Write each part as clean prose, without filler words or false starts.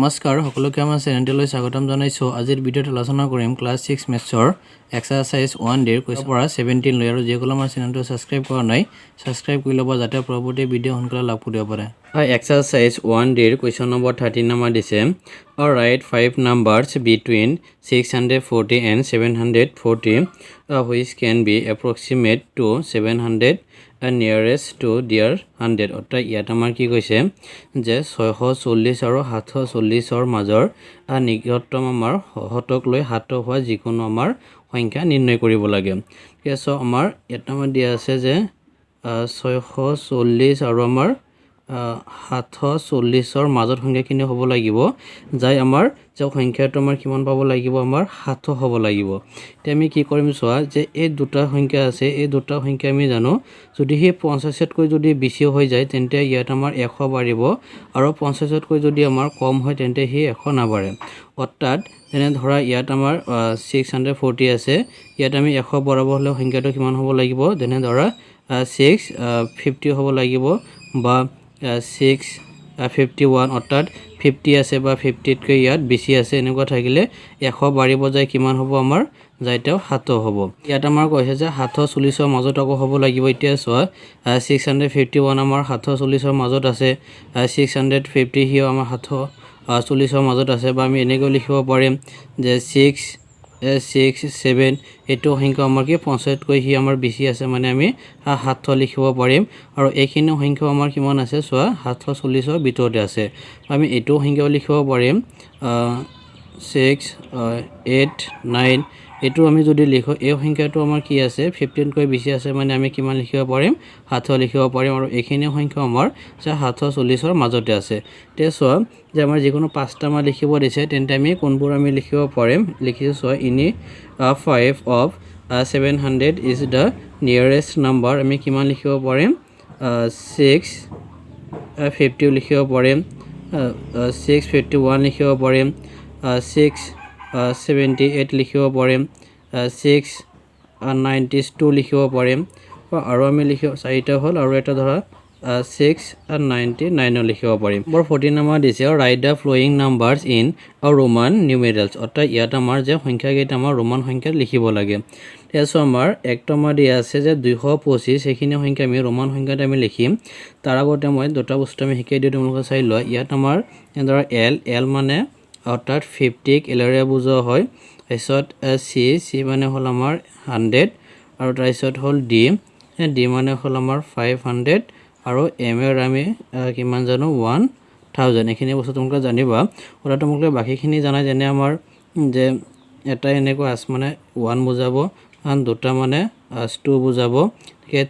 নমস্কাৰ সকলোকে আমাৰ চেনেলটোলৈ স্বাগতম জনাইছো। আজিৰ ভিডিঅ'ত আলোচনা কৰিম ক্লাছ 6 মেথছৰ এক্সাৰসাইজ 1 ৰ কুৱেশ্যন পৰা 17 লৈ আৰু যিসকলে আমাৰ চেনেলটো ছাবস্ক্ৰাইব কৰা নাই ছাবস্ক্ৰাইব কৰি ল'ব যাতে পৰৱৰ্তী ভিডিঅ' সোনকালে লাভ কৰিব পাৰে। এক্সাৰসাইজ 1 ৰ কুৱেশ্যন নম্বৰ 13 নম্বৰ দিছে। Right 5 numbers between 640 and 740 which can be approximate to 700 nearest to their 100 অৰ্থাৎ ইয়াত আমাৰ কি কৈছে যে 640 আৰু 740 মাজৰ নিকটতম আমাৰ শতক লৈ হাত হোৱা যিকোনো আমাৰ সংখ্যা নিৰ্ণয় কৰিব লাগে। ঠিক আছে, আমাৰ ইয়াত আমাৰ দিয়া আছে যে 640 আৰু আমাৰ 740 মাজত সংখ্যাখিনি হ'ব লাগিব, যাই আমাৰ যে সংখ্যাটো আমাৰ কিমান পাব লাগিব, আমাৰ 7 হ'ব লাগিব। এতিয়া আমি কি কৰিম চোৱা যে এই দুটা সংখ্যা আছে, এই দুটা সংখ্যা আমি জানো যদি সেই 50তকৈ যদি বেছি হৈ যায় তেন্তে ইয়াত আমাৰ 100 বাঢ়িব আৰু 50তকৈ যদি আমাৰ কম হয় তেন্তে সেই 100 নাবাঢ়ে। অৰ্থাৎ যেনে ধৰা ইয়াত আমাৰ 640 আছে, ইয়াত আমি 100 বঢ়াব হ'লে সংখ্যাটো কিমান হ'ব লাগিব, যেনে ধৰা 650 হ'ব লাগিব বা 651 অৰ্থাৎ 50 আছে বা 50তকৈ ইয়াত বেছি আছে, এনেকুৱা থাকিলে 100 বাঢ়িব যায় কিমান হ'ব আমাৰ যাইতেও 7 হ'ব। ইয়াত আমাৰ কৈছে যে 740 মাজত আকৌ হ'ব লাগিব। এতিয়া চোৱা 651 আমাৰ 740 মাজত আছে, 650 হিও আমাৰ 740 মাজত আছে, বা আমি এনেকৈ লিখিব পাৰিম যে 667 এইটো সংখ্যা আমাৰ কি 50তকৈ সি আমাৰ বেছি আছে, মানে আমি 7 লিখিব পাৰিম। আৰু এইখিনি সংখ্যা আমাৰ কিমান আছে চোৱা 740 ভিতৰতে আছে, আমি এইটো সংখ্যাও লিখিব পাৰিম 689 এইটো আমি যদি লিখোঁ এই সংখ্যাটো আমাৰ কি আছে 15তকৈ বেছি আছে, মানে আমি কিমান লিখিব পাৰিম 7 লিখিব পাৰিম। আৰু এইখিনি সংখ্যা আমাৰ যে 740 মাজতে আছে। এতিয়া চোৱা যে আমাৰ যিকোনো 5টা আমাৰ লিখিব দিছে তেন্তে আমি কোনবোৰ আমি লিখিব পাৰিম, লিখিছোঁ চোৱা ইনি 5 of 700 is the nearest number, আমি কিমান লিখিব পাৰিম 650 লিখিব পাৰিম, 651 লিখিব পাৰিম, 678 লিখিব পাৰিম, 692 লিখিব পাৰিম, আৰু আমি লিখিব 4টা হ'ল আৰু এটা ধৰা 699 লিখিব পাৰিম। নম্বৰ 14 নম্বৰ দিছে write the following numbers in Roman numerals, অৰ্থাৎ ইয়াত আমাৰ যে সংখ্যাকেইটা আমাৰ ৰোমান সংখ্যাত লিখিব লাগে। তাৰপিছত আমাৰ একটা আমাৰ দিয়া আছে যে 225, সেইখিনি সংখ্যা আমি ৰোমান সংখ্যাত আমি লিখিম। তাৰ আগতে মই দুটা বস্তু আমি শিকাই দিওঁ, তোমালোকে চাই লোৱা। ইয়াত আমাৰ ধৰা এল মানে অৰ্থাৎ 50ক এলেৰে বুজোৱা হয়। তাৰপিছত চি মানে হ'ল আমাৰ 100, আৰু তাৰপিছত হ'ল ডি মানে হ'ল আমাৰ 500, আৰু এৰ আমি কিমান জানো 1000। এইখিনি বস্তু তোমালোকে জানিবা। ওলা তোমালোকে বাকীখিনি জানাই, যেনে আমাৰ যে এটা এনেকুৱা মানে 1 বুজাব, দুটা মানে 2 বুজাব,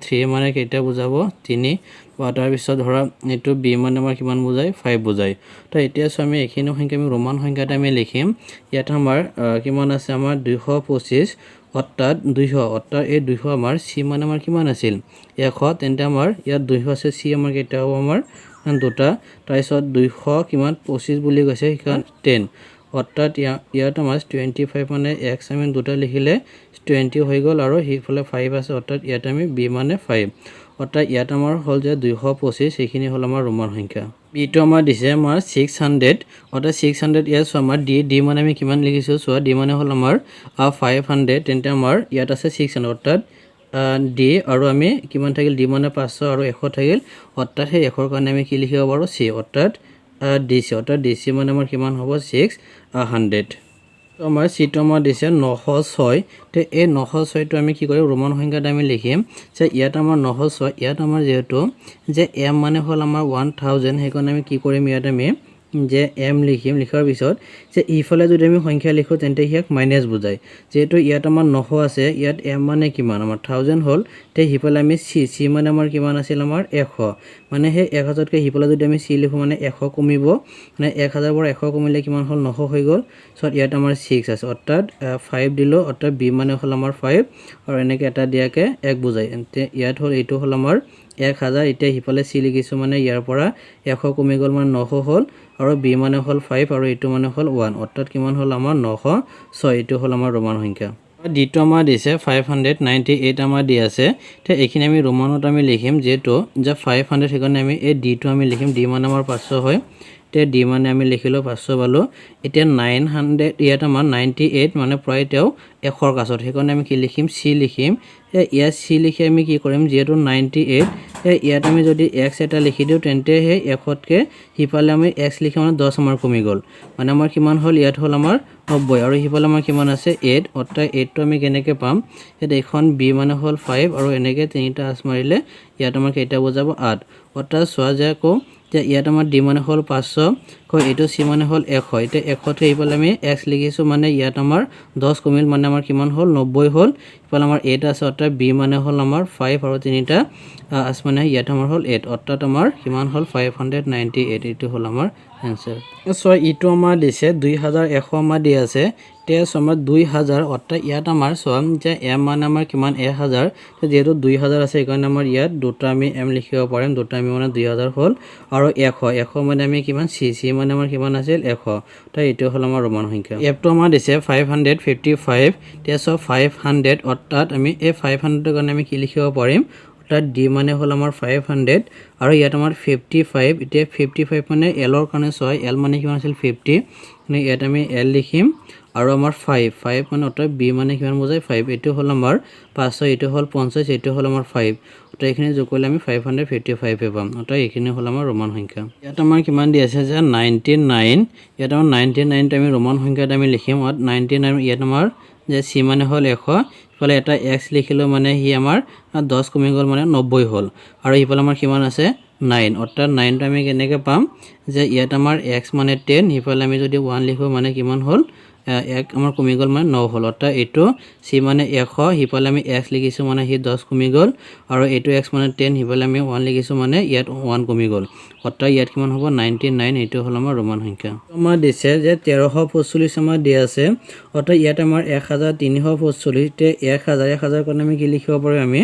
3 মানে কেইটা বুজাব 3, বা তাৰপিছত ধৰা এইটো বি মানে আমাৰ কিমান বুজায় 5 বুজায়। তো এতিয়া চোৱা আমি এইখিনি সংখ্যা আমি ৰোমান সংখ্যাত আমি লিখিম। ইয়াত আমাৰ কিমান আছে আমাৰ 225, অৰ্থাৎ 200, অৰ্থাৎ এই 200 আমাৰ চি মানে আমাৰ কিমান আছিল 100, তেন্তে আমাৰ ইয়াত 200 আছে, চি আমাৰ কেইটা হ'ব আমাৰ দুটা। তাৰপিছত 200 কিমান 25 বুলি কৈছে সেইকাৰণ 10, অৰ্থাৎ ইয়াত আমাৰ 25 মানে এক্স আমি দুটা লিখিলে 20 হৈ গ'ল, আৰু সেইফালে 5 আছে, অৰ্থাৎ ইয়াত আমি বি মানে 5, অৰ্থাৎ ইয়াত আমাৰ হ'ল যে 225, সেইখিনি হ'ল আমাৰ ৰোমান সংখ্যা। বিটো আমাৰ দিছে আমাৰ 600, অৰ্থাৎ 600 ইয়াত চোৱা আমাৰ ডি মানে আমি কিমান লিখিছোঁ চোৱা, ডি মানে হ'ল আমাৰ 500, তেন্তে আমাৰ ইয়াত আছে 600, অৰ্থাৎ ডি আৰু আমি কিমান থাকিল ডি মানে 500 আৰু 100 থাকিল, অৰ্থাৎ সেই 100ৰ কাৰণে আমি কি লিখিব পাৰোঁ চি, অৰ্থাৎ ডি চি, অৰ্থাৎ ডি চি মানে আমাৰ কিমান হ'ব 600। আমাৰ চিটো আমাৰ দিছে 906, তো এই 906টো আমি কি কৰিম ৰোমান সংখ্যাত আমি লিখিম যে ইয়াত আমাৰ 906, ইয়াত আমাৰ যিহেতু যে এম মানে হ'ল আমাৰ 1000, সেইকাৰণে আমি কি কৰিম ইয়াত আমি যে এম লিখিম। লিখাৰ পিছত যে ইফালে যদি আমি সংখ্যা লিখোঁ তেন্তে ইয়াক মাইনাছ বুজায়, যিহেতু ইয়াত আমাৰ 900 আছে, ইয়াত এম মানে কিমান আমাৰ 1000 হ'ল, তে সিফালে আমি চি মানে আমাৰ কিমান আছিল আমাৰ 100, মানে সেই 1000তকৈ সিফালে যদি আমি চি লিখোঁ মানে 100 কমিব, মানে 1000 পৰা 100 কমিলে কিমান হ'ল 900 হৈ গ'ল। চ' ইয়াত আমাৰ 6 আছে, অৰ্থাৎ 5 দিলোঁ, অৰ্থাৎ বি মানে হ'ল আমাৰ 5, আৰু এনেকৈ এটা দিয়াকৈ 1 বুজায়। ইয়াত হ'ল এইটো হ'ল আমাৰ 1000, এতিয়া সিফালে চি লিখিছোঁ মানে ইয়াৰ পৰা 100 কমি গ'ল মানে 900 হ'ল, আৰু বি মানে হ'ল 5 আৰু এইটো মানে হ'ল 1, অৰ্থাৎ কিমান হ'ল আমাৰ 906, এইটো হ'ল আমাৰ ৰোমান সংখ্যা। ডিটো আমাৰ দিছে 598 আমাৰ দি আছে, তো এইখিনি আমি ৰোমানত আমি লিখিম, যিহেতু যে 500 সেইকাৰণে আমি এই ডিটো আমি লিখিম, ডি মানে আমাৰ 500 হয়, তে ডি মানে আমি লিখিলো 500 পালো এতিয়া 900 ইয়াত আমাৰ 98 মানে প্ৰায় তেও 100ৰ কাছত সেইকাৰণে আমি কি লিখিম c লিখিম ইয়াত c লিখি আমি কি কৰিম যেহেতু 98 ইয়াত আমি যদি x এটা লিখি দিও তেন্তে হে 100তকে হিফালে আমি x লিখি মানে 10 আমাৰ কমি গল মানে আমাৰ কিমান হল ইয়াত হল আমাৰ 90 আৰু হিফালে আমাৰ কিমান আছে 8 অৰ্থাৎ 8 টো আমি কেনেকৈ পাম এটা এখন b মানে হল 5 আৰু এনেকৈ তিনিটা আস মাৰিলে ইয়াত আমাৰ কেইটা বুজাব 8 অৰ্থাৎ সোৱা যায় কো যে ইয়াত আমাৰ d মানে হল 500 কো এটো c মানে হল 100 এটা 100 তে হিফালে আমি x লিখিছো মানে ইয়াত আমাৰ 10 কমিল মানে আমাৰ কিমান হল 90 হল হিফালে আমাৰ 8 আছে অৰ্থাৎ b মানে হল আমাৰ 5 আৰু তিনিটা আস মানে ইয়াত আমাৰ হল 8 অৰ্থাৎ আমাৰ কিমান হল 598 এটো হল আমাৰ आंसर सो इटो आमार दिसे 2100 आमार दि आछे ते समर 2000 অর্থাৎ ইয়াত আমাৰ সম যে m মানে আমাৰ কিমান 1000 তো যেহেতু 2000 আছে এইকাৰণে আমাৰ ইয়াত দুটা আমি m লিখিব পাৰিম দুটা আমি মানে 2000 হল আৰু 100 মানে আমি কিমান c মানে আমাৰ কিমান আছিল 100 তো এটো হল আমাৰ ৰোমান সংখ্যা f টো আমাৰ দিছে 555 তে সো 500 অৰ্থাৎ আমি এই 500 ৰ কাৰণে আমি কি লিখিব পাৰিম অৰ্থাৎ d মানে হল আমাৰ 500 আৰু ইয়াত আমাৰ 55 এতিয়া 55 মানে l ৰ কাৰণে সয় l মানে কিমান আছিল 50 মানে ইয়াত আমি l লিখিম আৰু আমাৰ 5 মানে অৰ্থাৎ b মানে কিমান বুজায় 5 এটো হল আমাৰ 500 এটো হল 50 এটো হল আমাৰ 5 অৰ্থাৎ এখানে যোগ কৰিলে আমি 555 পাম অৰ্থাৎ এখানে হল আমাৰ ৰোমান সংখ্যা ইয়াত আমাৰ কিমান দি আছে যে 99 ইয়াত আমাৰ 99 টা আমি ৰোমান সংখ্যাত আমি লিখিম 99 ইয়াত আমাৰ যে c মানে হল 100 ফলে এটা x লিখিলো মানে হি আমাৰ 10 কমি গল মানে 90 হল আৰু হিফালে আমাৰ কিমান আছে 9 অৰ্থাৎ 9 টা আমি কেনেকৈ পাম যে ইয়াত আমাৰ x মানে 10 হিফালে আমি যদি 1 লিখো মানে কিমান হল এক আমাৰ কমি গল মানে 9 হল অৰ্থাৎ এটো c মানে 100 হিফালে আমি x লিখিছো মানে হি 10 কমি গল আৰু এটো x মানে 10 হিফালে আমি 1 লিখিছো মানে ইয়াত 1 কমি গল অৰ্থাৎ ইয়াত কিমান হ'ব 99 এটো হল আমাৰ ৰোমান সংখ্যা আমাৰ দিছে যে 1345 আমাৰ দি আছে অৰ্থাৎ ইয়াত আমাৰ 1345 তে 1000 কাৰণে আমি কি লিখিব পাৰিম আমি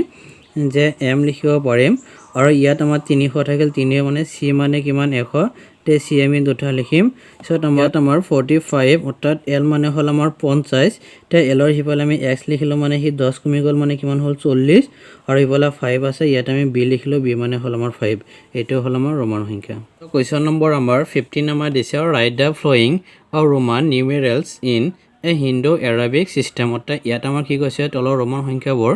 যে m লিখিব পাৰিম আৰু ইয়াত আমাৰ 300 থাকিল 3 মানে c মানে কিমান 100 তে c আমি দুটা লিখিম সো আমাৰ 45 অৰ্থাৎ l মানে হল আমাৰ 50 তে l ৰ হিফালে আমি x লিখিলো মানে হি 10 কমি গল মানে কিমান হল 40 আৰু হিফালে 5 আছে ইয়াত আমি b লিখিলো b মানে হল আমাৰ 5 এটো হল আমাৰ ৰোমান সংখ্যা তো কোৱেশ্চন নম্বৰ আমাৰ 15 আমাৰ দিছে write the following or Roman numerals in a Hindu Arabic system অৰ্থাৎ ইয়াত আমাৰ কি কৈছে তলৰ ৰোমান সংখ্যাবোৰ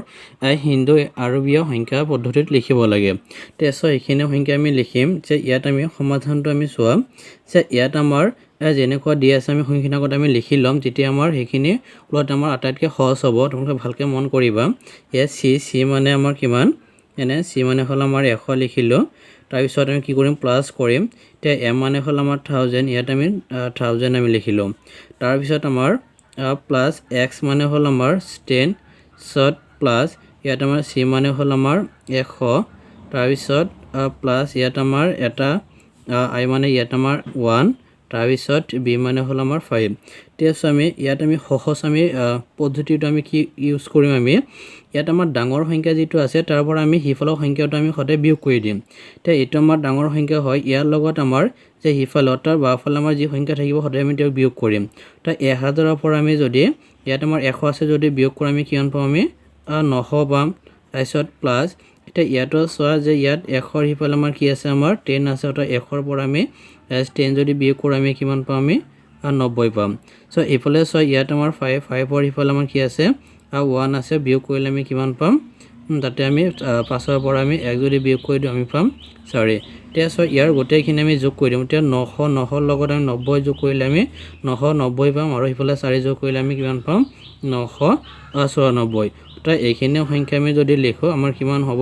হিন্দু আৰবীয় সংখ্যা পদ্ধতিত লিখিব লাগে তেছো এখিনি সংখ্যা আমি লিখিম যে ইয়াত আমি সমাধানটো আমি চোৱাম যে ইয়াত আমাৰ যেনেকুৱা দি আছে আমি সংখ্যাগত আমি লিখি লম যেতিয়া আমাৰ হেখিনি প্লট আমাৰ আটাইতকৈ সহজ হ'ব তোমালোকে ভালকৈ মন কৰিবা ইয়াত c মানে আমাৰ কিমান এনে c মানে হল আমাৰ 100 লিখিলো তাৰ পিছত আমি কি কৰিম প্লাস কৰিম তে m মানে হল আমাৰ 1000 ইয়াত আমি 1000 আমি লিখিলো তাৰ পিছত আমাৰ প্লাস x মানে হল আমাৰ 10 শট প্লাস ইয়াত আমাৰ c মানে হল আমাৰ 100 তাৰ পিছত প্লাস ইয়াত আমাৰ এটা i মানে ইয়াত আমাৰ 1 তাৰ পিছত b মানে হল আমাৰ 5 তেছ আমি ইয়াত আমি সহজ আমি পদ্ধতিটো আমি কি ইউজ কৰিম আমি ইয়াত আমাৰ ডাঙৰ সংখ্যা যেটো আছে তাৰ পৰা আমি হিফালৰ সংখ্যাটো আমি সদায় বিয়োগ কৰি দিম তে এটো আমাৰ ডাঙৰ সংখ্যা হয় ইয়াৰ লগত আমাৰ যে হিফালতৰ বাফাল আমাৰ যি সংখ্যা থাকিব সদায় আমি তেওঁক বিয়োগ কৰিম তে 1000 ৰ পৰা আমি যদি ইয়াত আমাৰ 100 আছে যদি বিয়োগ কৰি আমি কিমান পাম আমি 900 পাম তাৰপিছত প্লাস এটা ইয়াতো সোৱা যে ইয়াত 100 ৰ হিফাল আমাৰ কি আছে আমাৰ 10 আছে অৰ্থাৎ 100 ৰ পৰা আমি 10 যদি বিয়োগ কৰি আমি কিমান পাম আমি 90 পাম সো ইফালে সোৱা ইয়াত আমাৰ 5 ৰ হিফাল আমাৰ কি আছে 1 আছে বিয়োগ কৰিলে আমি কিমান পাম তাতে আমি 5 ৰ পৰা আমি 1 যদি বিয়োগ কৰি দিও আমি পাম 4 তেছো ইয়াৰ গোটেইখিনি আমি যোগ কৰি দিম তে 900 ৰ লগত আমি 90 যোগ কৰিলে আমি 990 পাম আৰু ইফালে 4 যোগ কৰিলে আমি কিমান পাম 994 তো এইখিনি সংখ্যা আমি যদি লিখো আমাৰ কিমান হ'ব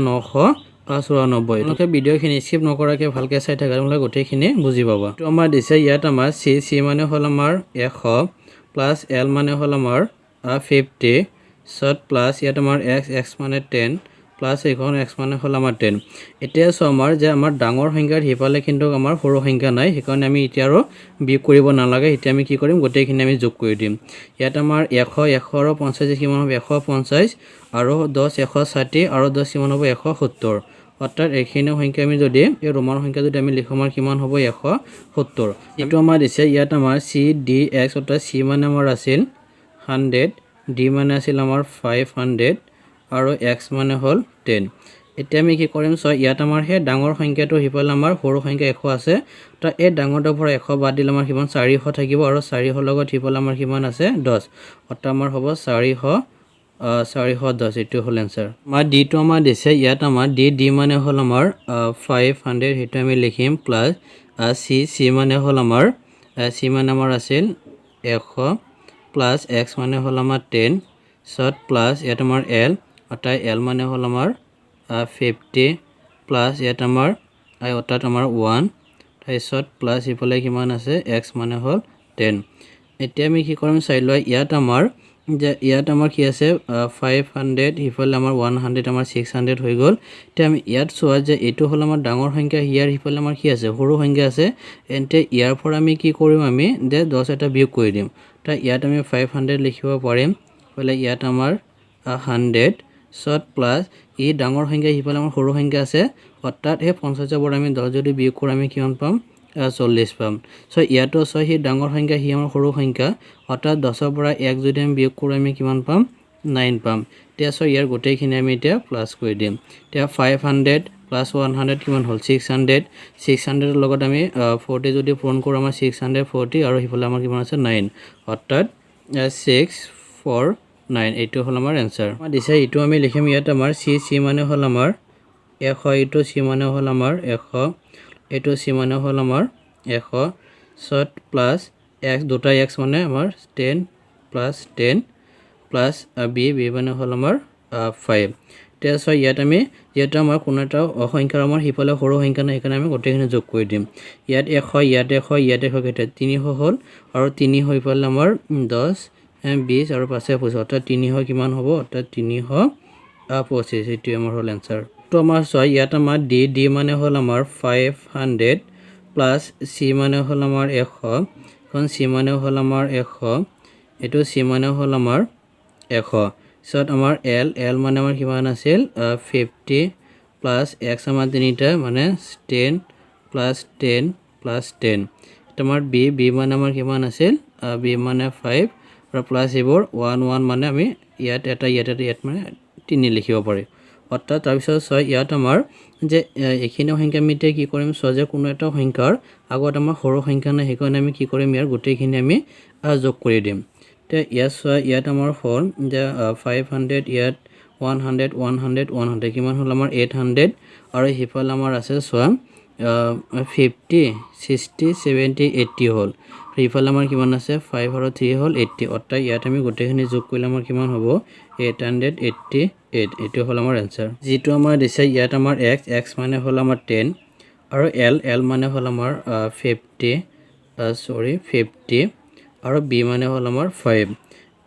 994 তোমালোকে ভিডিওখিনি স্কিপ নকৰাকে ভালকে চাই থাকা তোমালোকে গোটেইখিনি বুজি পাবা তো আমাৰ দিছে ইয়াত আমাৰ c মানে হল আমাৰ 100 প্লাস l মানে হল আমাৰ 50 শট প্লাস ইয়াত আমাৰ x মানে 10 প্লাস এখন x মানে হল আমাৰ 10 এতিয়া সো আমাৰ যে আমাৰ ডাঙৰ সংখ্যাৰ হিফালে কিন্তু আমাৰ সৰু সংখ্যা নাই হেকাৰণে আমি এতিয়া আৰু বিয়োগ কৰিব নালাগে এতিয়া আমি কি কৰিম গোটেইখিনি আমি যোগ কৰি দিম ইয়াত আমাৰ 100 আৰু 50 কিমান হ'ব 150 আৰু 10 160 আৰু 10 কিমান হ'ব 170 অৰ্থাৎ এইখিনি সংখ্যা আমি যদি এই ৰোমান সংখ্যা যদি আমি লিখো আমাৰ কিমান হ'ব 170 এটো আমাৰ দিছে ইয়াত আমাৰ c d x অৰ্থাৎ c মানে আমাৰ আছিল 100 d মানে আছিল আমাৰ 500 আৰু x মানে হল 10 এতিয়া আমি কি কৰিম চ ইয়াত আমাৰ সেই ডাঙৰ সংখ্যাটো হিফালে আমাৰ সৰু সংখ্যা 100 আছে তো এই ডাঙৰটোৰ পৰা 100 বাদ দিলে আমাৰ কিমান 400 থাকিব আৰু 400 লগত হিফালে আমাৰ কিমান আছে 10 অৰ্থাৎ আমাৰ হ'ব 410 এটো হল आंसर আমাৰ d টো আমাৰ দিছে ইয়াত আমাৰ d মানে হল আমাৰ 500 হেতু আমি লিখিম প্লাস c মানে হল আমাৰ c মানে আমাৰ আছিল 100 প্লাস x মানে হল আমাৰ 10 সত প্লাস ইয়াত আমাৰ l অৰ্থাৎ l মানে হল আমাৰ 50 প্লাস ইয়াত আমাৰ অৰ্থাৎ আমাৰ 1 তাৰপিছত প্লাস ইফালে কিমান আছে x মানে হল 10 এতিয়া আমি কি কৰিম চাই লয় ইয়াত আমাৰ যে ইয়াত আমাৰ কি আছে 500 ইফালে আমাৰ 100 আমাৰ 600 হৈ গল তে আমি ইয়াত চোৱা যে এটো হল আমাৰ ডাঙৰ সংখ্যা হিয়াৰ ইফালে আমাৰ কি আছে সৰু সংখ্যা আছে এন্তে ইয়াৰ পৰা আমি কি কৰিম আমি যে 10 এটা বিয়োগ কৰি দিম তা ইয়াত আমি 500 লিখিব পাৰিম বলে ইয়াত আমাৰ 100 সত প্লাস ই ডাঙৰ সংখ্যা ইফালে আমাৰ সৰু সংখ্যা আছে অৰ্থাৎ এই 50 ৰ পৰা আমি 10 যদি বিয়োগ কৰি আমি কিমান পাম 40 পাম সো ইয়াতো সো হি ডাঙৰ সংখ্যা হি আমাৰ সৰু সংখ্যা অৰ্থাৎ 10 ৰ পৰা 1 যদি আমি বিয়োগ কৰি আমি কিমান পাম 9 পাম তেতিয়া সো ইয়াৰ গোটেইখিনি আমি এতিয়া প্লাস কৰি দিম তেতিয়া 500 প্লাস 100 কিমান হল 600 600 ৰ লগত আমি 40 যদি পূৰণ কৰো আমাৰ 640 আৰু হিফালে আমাৰ কিমান আছে 9 অৰ্থাৎ 649 এইটো হল আমাৰ आंसर আমাৰ দিছে ইটো আমি লিখিম ইয়াত আমাৰ c মানে হল আমাৰ 100 ইটো c মানে হল আমাৰ 100 এটো c মানে হল আমাৰ 100 সত প্লাস x দুটা x মানে আমাৰ 10 প্লাস 10 প্লাস b মানে হল আমাৰ 5 তে সো ইয়াত আমি যেটা আমাৰ কোনটা সংখ্যাৰ আমাৰ হিফালে সৰু সংখ্যা না এখানে আমি গোটেইখিনি যোগ কৰি দিম ইয়াত 100 ইয়াত 100 ইয়াত 100 কেটা 300 হল আৰু 3 হৈ পালে আমাৰ 10 20 আৰু 5 25 অৰ্থাৎ 300 কিমান হ'ব অৰ্থাৎ 325 এটো আমাৰ হল आंसर তো আমাৰ সয় ইয়াত আমাৰ d মানে হল আমাৰ 500 প্লাস c মানে হল আমাৰ 100 কোন c মানে হল আমাৰ 100 এটো c মানে হল আমাৰ 100 সত আমাৰ l মানে আমাৰ কিমান আছিল 50 প্লাস x আমাৰ তিনিটা মানে 10 প্লাস 10 প্লাস 10 তোমাৰ b মানে আমাৰ কিমান আছিল b মানে 5 আৰু প্লাস এবোৰ 1 1 মানে আমি ইয়াত এটা ইয়াত মানে 3 লিখিব পাৰি অৰ্থাৎ তাৰ পিছত সয় ইয়াত আমাৰ যে এখিনি সংখ্যা মিতে কি কৰিম সয় যে কোনো এটা সংখ্যাৰ আগত আমাৰ সৰু সংখ্যা না হেকনে আমি কি কৰিম ইয়াৰ গোটেইখিনি আমি যোগ কৰি দিম তে ইয়াত আমাৰ হল যে 500 ইয়াত 100 100 100 কিমান হল আমাৰ 800 আৰু হিফাল আমাৰ আছে সোয়া 50 60 70 80 হল হিফাল আমাৰ কিমান আছে 5 আৰু 3 হল 80 অৰ্থাৎ ইয়াত আমি গোটেইখিনি যোগ কৰিলে আমাৰ কিমান হ'ব 888 এটো হল আমাৰ आंसर যেটো আমাৰ দিছে ইয়াত আমাৰ x মানে হল আমাৰ 10 আৰু l মানে হল আমাৰ 50 আৰু b মানে হল আমাৰ 5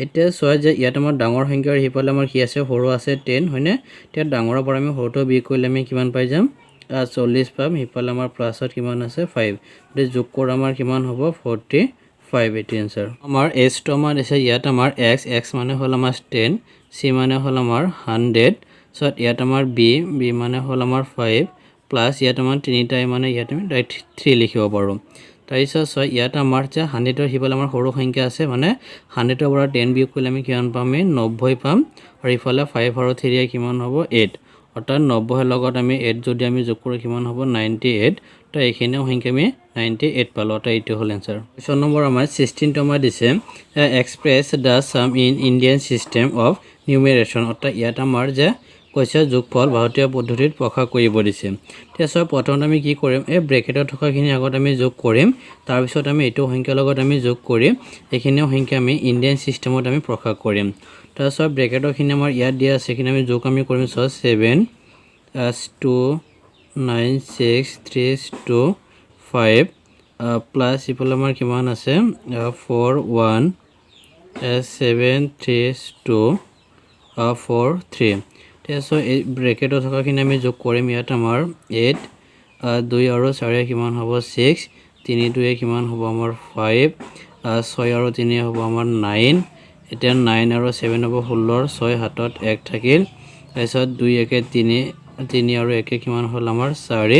এতিয়া সোয়া যে ইয়াত আমাৰ ডাঙৰ সংখ্যাৰ হিফালে আমাৰ কি আছে সৰু আছে 10 হয়নে তেতিয়া ডাঙৰৰ পৰা আমি সৰুটো বিয়োগ কৰিলে আমি কিমান পাই যাম 40 পাম হিফালে আমাৰ প্লাসত কিমান আছে 5 তে যোগ কৰা আমাৰ কিমান হ'ব 45 এটো आंसर আমাৰ s টো আমাৰ আছে ইয়াত আমাৰ x মানে হল আমাৰ 10 c মানে হল আমাৰ 100 সত ইয়াত আমাৰ b মানে হল আমাৰ 5 প্লাস ইয়াত আমাৰ তিনিটাই মানে ইয়াত আমি ডাইৰেক্ট 3 লিখিব পাৰো তাৰপিছত সয় ইয়াত আমাৰ যে 100 ৰ হিফালে আমাৰ সৰু সংখ্যা আছে মানে 100 ৰ পৰা 10 বিয়োগ কৰিলে আমি কিমান পাম 90 পাম আৰু ইফালে 5 আৰু 3 কিমান হ'ব 8 অৰ্থাৎ 90 ৰ লগত আমি 8 যদি আমি যোগ কৰো কিমান হ'ব 98 তো এইখিনি সংখ্যা আমি 98 পালো তো এইটো হল आंसर কোৱেশ্চন নম্বৰ আমাৰ 16 টো আমাৰ দিছে express the sum in Indian system of numeration অৰ্থাৎ ইয়াত আমাৰ যে কৈছে যোগফল ভাৰতীয় পদ্ধতিত প্ৰকাশ কৰিব দিছে তেতিয়া প্ৰথমতে আমি কি কৰিম এই ব্ৰেকেটত থকাখিনি আগত আমি যোগ কৰিম তাৰ পিছত আমি এটো সংখ্যাৰ লগত আমি যোগ কৰিম এইখিনি সংখ্যা আমি ইণ্ডিয়ান সিস্টেমত আমি প্ৰকাশ কৰিম তাৰপিছত ব্ৰেকেটৰখিনি আমাৰ ইয়াত দিয়া আছে কিনে আমি যোগ আমি কৰিম 7 2 9 6 3 2 5 প্লাস ইফালে আমাৰ কিমান আছে 4 1 7 3 2 4 3 তেসো এই ব্ৰেকেটত থকাখিনি আমি যোগ কৰিম ইয়াত আমাৰ 8 2 আৰু 4 কিমান হ'ব 6 3 2 কিমান হ'ব আমাৰ 5 6 আৰু 3 হ'ব আমাৰ 9 এতিয়া 9 আৰু 7 হ'ব 16 6 হাতত 1 থাকিল তাৰপিছত 2 1 3 3 আৰু 1 কিমান হ'ল আমাৰ 4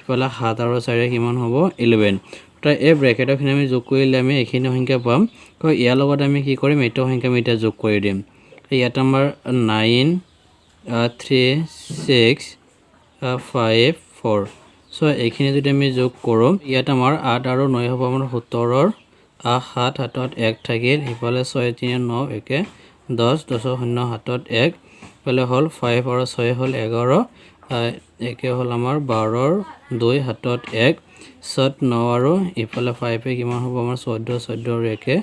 ইফালে 7 আৰু 4 কিমান হ'ব 11 তো এই ব্ৰেকেটৰখিনি আমি যোগ কৰিলে আমি এইখিনি সংখ্যা পাম তো ইয়াৰ লগত আমি কি কৰিম এইটো সংখ্যা আমি এটা যোগ কৰি দিম ইয়াত আমাৰ 9 3 6 5 4 সো এইখিনি যদি আমি যোগ কৰোঁ ইয়াত আমাৰ 8 আৰু 9 হ'ব আমাৰ 17ৰ 7 হাতত 1 থাকিল ইফালে 6 3 9 একে 10 10 0 হাতত 1 ইফালে হ'ল 5 আৰু 6 হ'ল 11 একে হ'ল আমাৰ 12ৰ 2 হাতত 1 7 9 আৰু ইফালে 5 এ কিমান হ'ব আমাৰ 14 14ৰ একে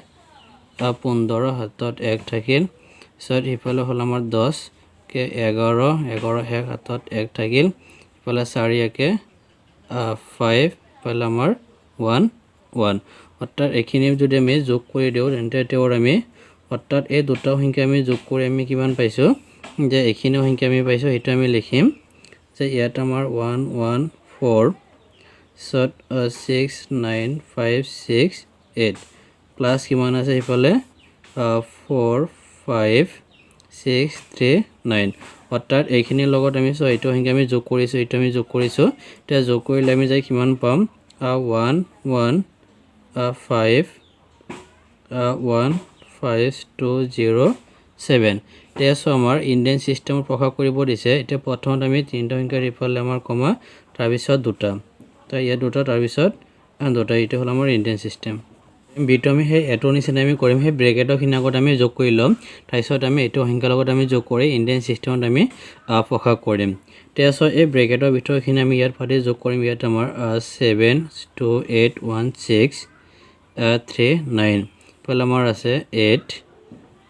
15 হাতত 1 থাকিল পিছত ইফালে হ'ল আমাৰ 10 কে 11 11 এক হাতত 1 থাকিল ইফালে 4 একে 5 ইফালে আমাৰ 1 1 অৰ্থাৎ এইখিনি যদি আমি যোগ কৰি দিওঁ তেন্তে তেওঁৰ আমি অৰ্থাৎ এই দুটা সংখ্যা আমি যোগ কৰি আমি কিমান পাইছোঁ যে এইখিনি সংখ্যা আমি পাইছোঁ সেইটো আমি লিখিম যে ইয়াত আমাৰ 1 1 4 পিছত 6 9 5 6 8 প্লাছ কিমান আছে ইফালে 4 5 6 3 9 অৰ্থাৎ এইখিনিৰ লগত আমি এইটো সংখ্যা আমি যোগ কৰিছোঁ এইটো আমি যোগ কৰিছোঁ এতিয়া যোগ কৰিলে আমি যাই কিমান পাম 1 1 5 1 5 2 0 7 এতিয়া চোৱা আমাৰ ইণ্ডিয়ান ছিষ্টেমত প্ৰকাশ কৰিব দিছে এতিয়া প্ৰথমত আমি তিনিটা সংখ্যাৰ ইফালে আমাৰ কমা তাৰপিছত দুটা তো ইয়াত দুটা তাৰপিছত দুটা এইটো হ'ল আমাৰ ইণ্ডিয়ান ছিষ্টেম বিটো আমি সেই এটোৰ নিচিনা আমি কৰিম সেই ব্ৰেকেটৰখিনি আগত আমি যোগ কৰি ল'ম তাৰপিছত আমি এইটো সংখ্যাৰ লগত আমি যোগ কৰি ইণ্ডিয়ান ছিষ্টেমত আমি প্ৰকাশ কৰিম এতিয়া চোৱা এই ব্ৰেকেটৰ ভিতৰখিনি আমি ইয়াত ফাটি যোগ কৰিম ইয়াত আমাৰ 7 2 8 1 6 3 9 ইফালে আমাৰ আছে 8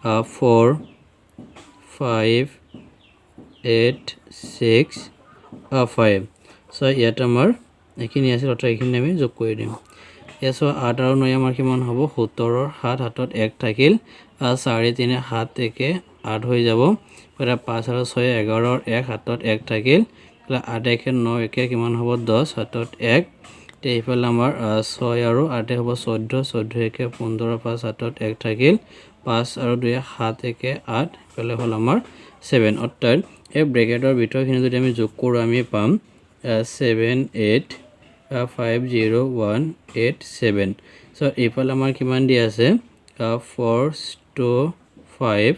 4 5 8 6 5 সো ইয়াত আমাৰ এইখিনি আছে অৰ্থাৎ এইখিনি আমি যোগ কৰি দিম এতিয়া চোৱা 8 আৰু 9 আমাৰ কিমান হ'ব 17ৰ 7 হাতত 1 থাকিল 4 3 7 একে 8 হৈ যাব ইফালে 5 আৰু 6 11ৰ 1 হাতত 1 থাকিল ইফালে 8 একে 9 একে কিমান হ'ব 10 হাতত 1 এতিয়া ইফালে আমাৰ 6 আৰু 8 হ'ব 14 14 একে 15 5 হাতত 1 থাকিল 5 আৰু 2 7 একে 8 ইফালে হ'ল আমাৰ 7 অৰ্থাৎ এই ব্ৰেকেটৰ ভিতৰখিনি যদি আমি যোগ কৰোঁ আমি পাম 7 8 5 0 1 8 7 সো ইফালে আমাৰ কিমান দিয়া আছে 4 2 5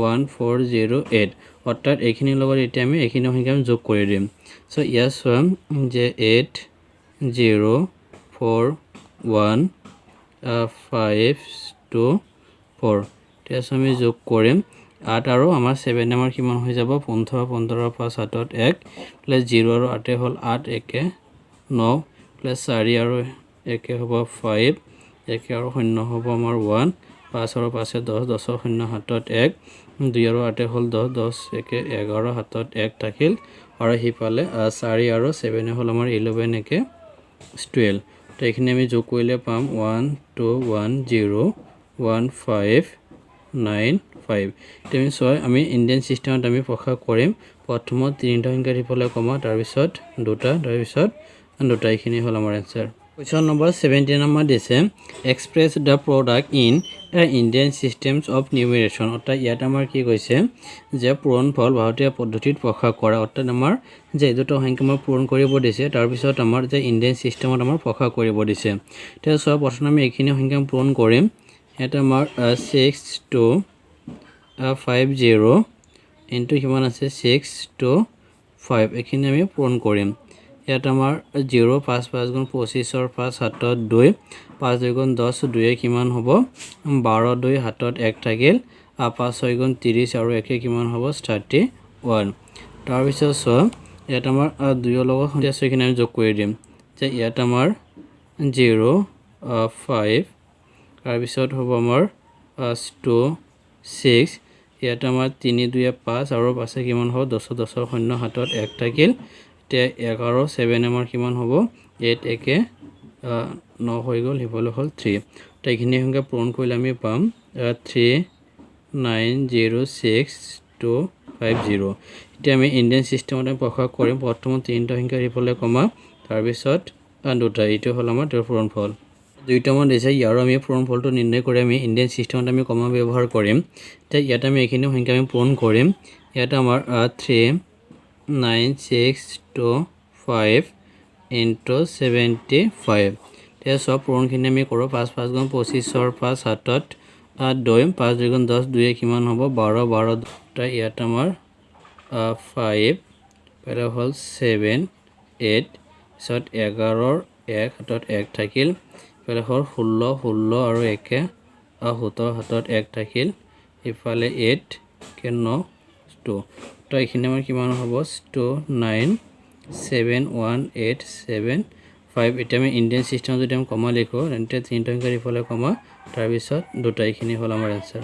1 4 0 8 অৰ্থাৎ এইখিনিৰ লগত এতিয়া আমি এইখিনি সংখ্যা যোগ কৰি দিম সো ইয়াত চোৱা যে 8 0 4 1 5 2 4 এতিয়া আমি যোগ কৰিম 8 আৰু আমাৰ 7 আমাৰ কিমান হৈ যাব 15 15 5 হাতত 1 প্লাস 0 আৰু 8 হ'ল 8 একে 9 প্লাস 4 আৰু একে হ'ব 5 একে আৰু 0 হ'ব আমাৰ 1 5 আৰু 5 10 10 0 হাতত 1 2 আৰু 8 হ'ল 10 10 একে 11 হাতত 1 থাকিল আৰু হিপালে 4 আৰু 7 হ'ল আমাৰ 11 একে 12 তো এইখিনি আমি যোগ কৰিলে পাম 1 2 1 0 1 5 9 5 তুমি চোৱা আমি ইণ্ডিয়ান ছিষ্টেমত আমি প্ৰকাশ কৰিম প্ৰথমত তিনিটা সংখ্যাৰ হিপালে কমা তাৰপিছত দুটা তাৰপিছত দুটা এইখিনি হ'ল আমাৰ এনসাৰ Question number 17 number দিছে express the product in a Indian systems of numeration অর্থাৎ ইয়াত আমাৰ কি কৈছে যে পূৰণফল ভাৰতীয় পদ্ধতিত প্ৰকাশ কৰা অৰ্থাৎ আমাৰ যে দুটো সংখ্যা আমাৰ পূৰণ কৰিব দিছে তাৰ পিছত আমাৰ যে ইণ্ডিয়ান সিস্টেমত আমাৰ প্ৰকাশ কৰিব দিছে তেতিয়া সব প্ৰশ্ন আমি এইখিনি সংখ্যা পূৰণ কৰিম এটা আমাৰ 6 2 50 ইনটু কিমান আছে 6 2 5 এইখিনি আমি পূৰণ কৰিম ইয়াত আমাৰ 0 5 5 গুণ 25 ৰ 5 হাতত 2 5 2 গুণ 10 2 কিমান হ'ব 12 2 হাতত 1 থাকিল 5 6 গুণ 30 আৰু 1 কিমান হ'ব 31 তাৰ পিছত সো ইয়াত আমাৰ 2 ৰ লগত সংখ্যা সেইখিনি আমি যোগ কৰি দিম যে ইয়াত আমাৰ 0 5 তাৰ পিছত হ'ব আমাৰ 2 6 ইয়াত আমাৰ 3 2 5 আৰু 5 কিমান হ'ব 10 10 0 হাতত 1 থাকিল 11 7 আমাৰ কিমান হ'ব 8 একে 9 হৈ গ'ল হিবল হ'ল 3 তো এইখিনি সংখ্যা পূৰণ কৰিলে আমি পাম 3906250 এতিয়া আমি ইণ্ডিয়ান সিস্টেমত প্ৰকাশ কৰিম প্ৰথমত তিনিটা সংখ্যা হিবলে কমা তাৰ পিছত দুটা এইটো হ'ল আমাৰ পূৰণফল দুইটা মান দিছে ইয়াৰ আমি পূৰণফলটো নিৰ্ণয় কৰি আমি ইণ্ডিয়ান সিস্টেমত আমি কমা ব্যৱহাৰ কৰিম তে ইয়াত আমি এইখিনি সংখ্যা আমি পূৰণ কৰিম ইয়াত আমাৰ 39625 into 75 এতিয়া সব পূৰণখিনি আমি কৰোঁ 5 5 গুণ 25 ৰ 5 হাতত 2 5 2 গুণ 10 2 কিমান হ'ব 12 12 টা ইয়াত আমাৰ 5 ইফালে হ'ল 7 8 পিছত 11ৰ 1 হাতত 1 থাকিল ইফালে হ'ল 16 16 আৰু 1 17 হাতত 1 থাকিল ইফালে 8 9 2 তো এইখিনি আমাৰ কিমান হ'ব 2 9 7 1 8 7 5 এটা আমি ইণ্ডিয়ান চিষ্টেম যদি আমি কমা লিখো তেন্তে 3 সংখ্যাৰ ইফালে কমা তাৰপিছত দুটা এইখিনি হ'ল আমাৰ এনসাৰ